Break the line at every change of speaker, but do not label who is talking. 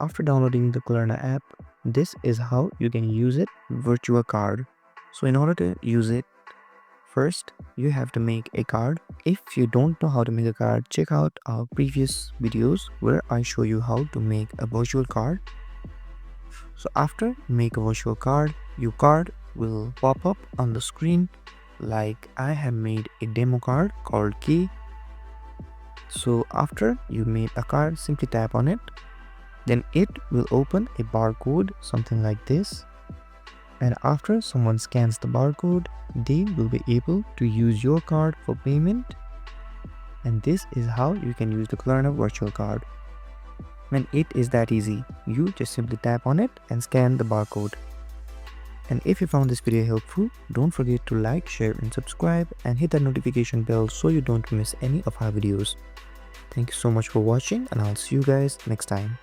After downloading the Klarna app, this is how you can use it, virtual card. So in order to use it, first you have to make a card. If you don't know how to make a card, check out our previous videos where I show you how to make a virtual card. So after make a virtual card, your card will pop up on the screen. Like I have made a demo card called Key. So after you made a card, simply tap on it. Then it will open a barcode, something like this. And after someone scans the barcode, they will be able to use your card for payment. And this is how you can use the Klarna Virtual Card. And it is that easy. You just simply tap on it and scan the barcode. And if you found this video helpful, don't forget to like, share and subscribe and hit that notification bell so you don't miss any of our videos. Thank you so much for watching and I'll see you guys next time.